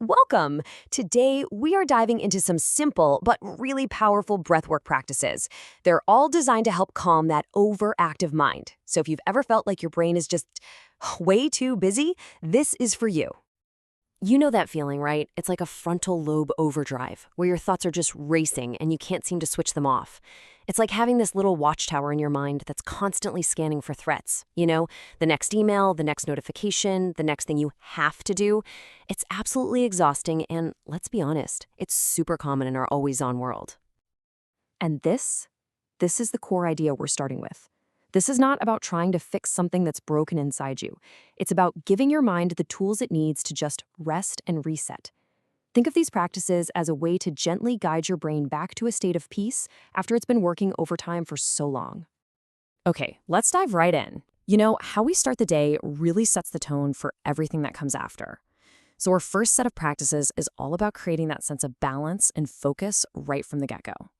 Welcome! Today, we are diving into some simple but really powerful breathwork practices. They're all designed to help calm that overactive mind. So if you've ever felt like your brain is just way too busy, this is for you. You know that feeling, right? It's like a frontal lobe overdrive, where your thoughts are just racing and you can't seem to switch them off. It's like having this little watchtower in your mind that's constantly scanning for threats. The next email, the next notification, the next thing you have to do. It's absolutely exhausting, and let's be honest, it's super common in our always-on world. And this is the core idea we're starting with. This is not about trying to fix something that's broken inside you. It's about giving your mind the tools it needs to just rest and reset. Think of these practices as a way to gently guide your brain back to a state of peace after it's been working overtime for so long. Okay, let's dive right in. How we start the day really sets the tone for everything that comes after. So our first set of practices is all about creating that sense of balance and focus right from the get-go.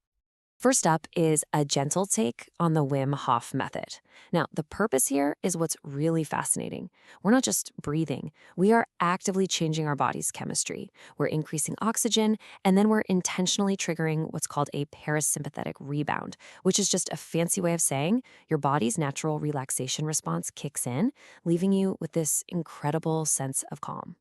First up is a gentle take on the Wim Hof method. Now, the purpose here is what's really fascinating. We're not just breathing. We are actively changing our body's chemistry. We're increasing oxygen, and then we're intentionally triggering what's called a parasympathetic rebound, which is just a fancy way of saying your body's natural relaxation response kicks in, leaving you with this incredible sense of calm.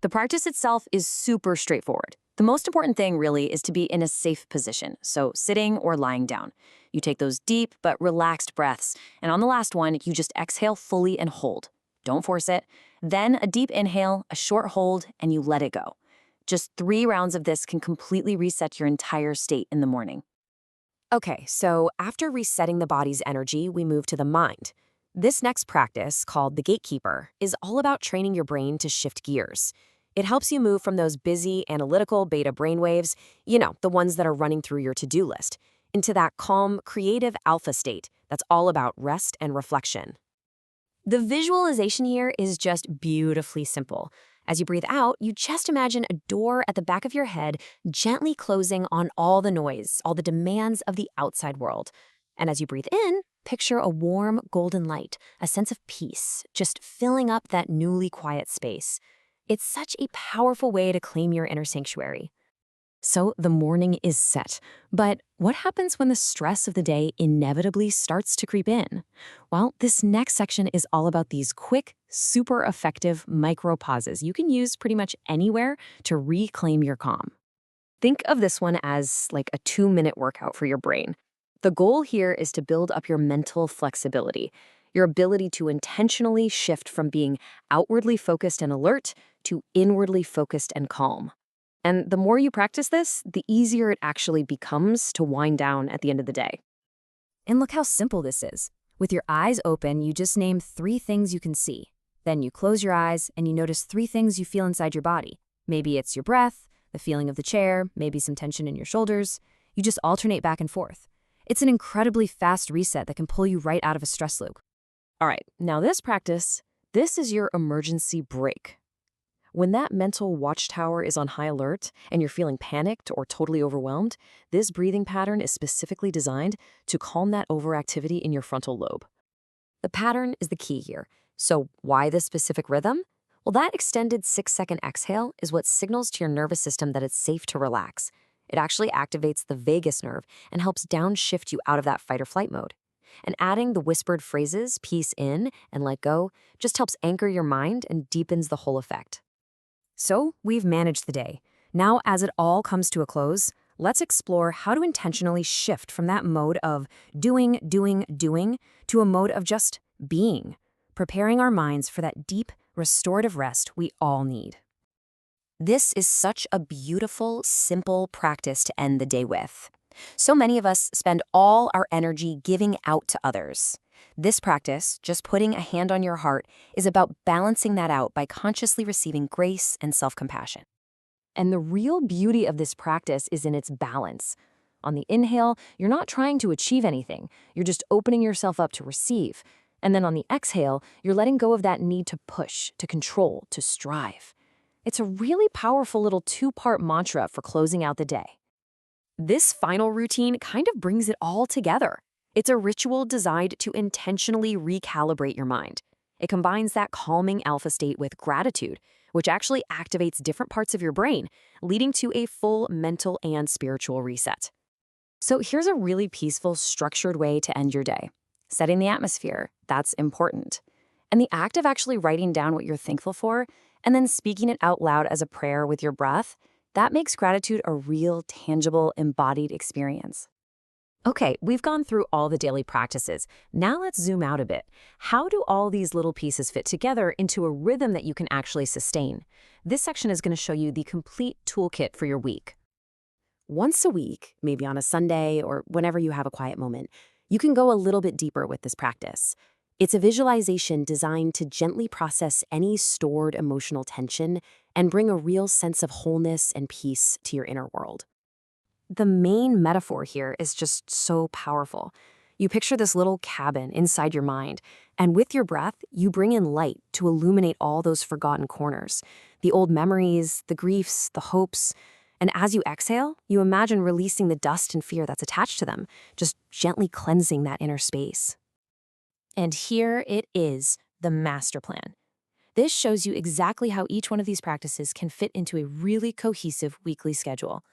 The practice itself is super straightforward. The most important thing really is to be in a safe position, so sitting or lying down. You take those deep but relaxed breaths, and on the last one, you just exhale fully and hold. Don't force it. Then a deep inhale, a short hold, and you let it go. Just 3 rounds of this can completely reset your entire state in the morning. Okay, so after resetting the body's energy, we move to the mind. This next practice, called the gatekeeper, is all about training your brain to shift gears. It helps you move from those busy, analytical beta brainwaves, the ones that are running through your to-do list, into that calm, creative alpha state that's all about rest and reflection. The visualization here is just beautifully simple. As you breathe out, you just imagine a door at the back of your head gently closing on all the noise, all the demands of the outside world. And as you breathe in, picture a warm, golden light, a sense of peace, just filling up that newly quiet space. It's such a powerful way to claim your inner sanctuary. So the morning is set. But what happens when the stress of the day inevitably starts to creep in? Well, this next section is all about these quick, super effective micro pauses you can use pretty much anywhere to reclaim your calm. Think of this one as like a 2-minute workout for your brain. The goal here is to build up your mental flexibility, your ability to intentionally shift from being outwardly focused and alert to inwardly focused and calm. And the more you practice this, the easier it actually becomes to wind down at the end of the day. And look how simple this is. With your eyes open, you just name 3 things you can see. Then you close your eyes and you notice 3 things you feel inside your body. Maybe it's your breath, the feeling of the chair, maybe some tension in your shoulders. You just alternate back and forth. It's an incredibly fast reset that can pull you right out of a stress loop. All right, now this is your emergency brake. When that mental watchtower is on high alert and you're feeling panicked or totally overwhelmed, this breathing pattern is specifically designed to calm that overactivity in your frontal lobe. The pattern is the key here. So why this specific rhythm? Well, that extended 6-second exhale is what signals to your nervous system that it's safe to relax. It actually activates the vagus nerve and helps downshift you out of that fight or flight mode. And adding the whispered phrases, peace in and let go, just helps anchor your mind and deepens the whole effect. So we've managed the day. Now, as it all comes to a close, let's explore how to intentionally shift from that mode of doing, to a mode of just being, preparing our minds for that deep, restorative rest we all need. This is such a beautiful, simple practice to end the day with. So many of us spend all our energy giving out to others. This practice, just putting a hand on your heart, is about balancing that out by consciously receiving grace and self-compassion. And the real beauty of this practice is in its balance. On the inhale, you're not trying to achieve anything. You're just opening yourself up to receive. And then on the exhale, you're letting go of that need to push, to control, to strive. It's a really powerful little 2-part mantra for closing out the day. This final routine kind of brings it all together. It's a ritual designed to intentionally recalibrate your mind. It combines that calming alpha state with gratitude, which actually activates different parts of your brain, leading to a full mental and spiritual reset. So here's a really peaceful, structured way to end your day. Setting the atmosphere, that's important. And the act of actually writing down what you're thankful for and then speaking it out loud as a prayer with your breath, that makes gratitude a real, tangible, embodied experience. Okay, we've gone through all the daily practices. Now let's zoom out a bit. How do all these little pieces fit together into a rhythm that you can actually sustain? This section is going to show you the complete toolkit for your week. Once a week, maybe on a Sunday or whenever you have a quiet moment, you can go a little bit deeper with this practice. It's a visualization designed to gently process any stored emotional tension and bring a real sense of wholeness and peace to your inner world. The main metaphor here is just so powerful. You picture this little cabin inside your mind, and with your breath, you bring in light to illuminate all those forgotten corners, the old memories, the griefs, the hopes. And as you exhale, you imagine releasing the dust and fear that's attached to them, just gently cleansing that inner space. And here it is, the master plan. This shows you exactly how each one of these practices can fit into a really cohesive weekly schedule.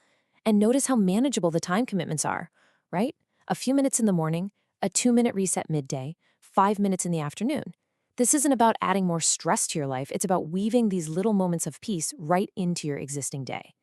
And notice how manageable the time commitments are, right? A few minutes in the morning, a 2-minute reset midday, 5 minutes in the afternoon. This isn't about adding more stress to your life, it's about weaving these little moments of peace right into your existing day.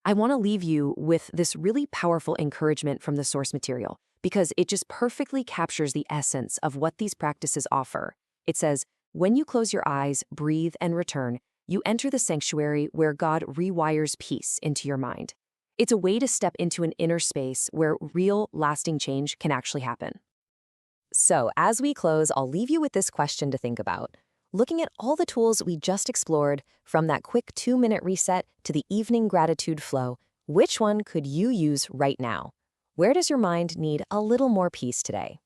I want to leave you with this really powerful encouragement from the source material because it just perfectly captures the essence of what these practices offer. It says, when you close your eyes, breathe, and return, you enter the sanctuary where God rewires peace into your mind. It's a way to step into an inner space where real, lasting change can actually happen. So, as we close, I'll leave you with this question to think about. Looking at all the tools we just explored, from that quick 2-minute reset to the evening gratitude flow, which one could you use right now? Where does your mind need a little more peace today?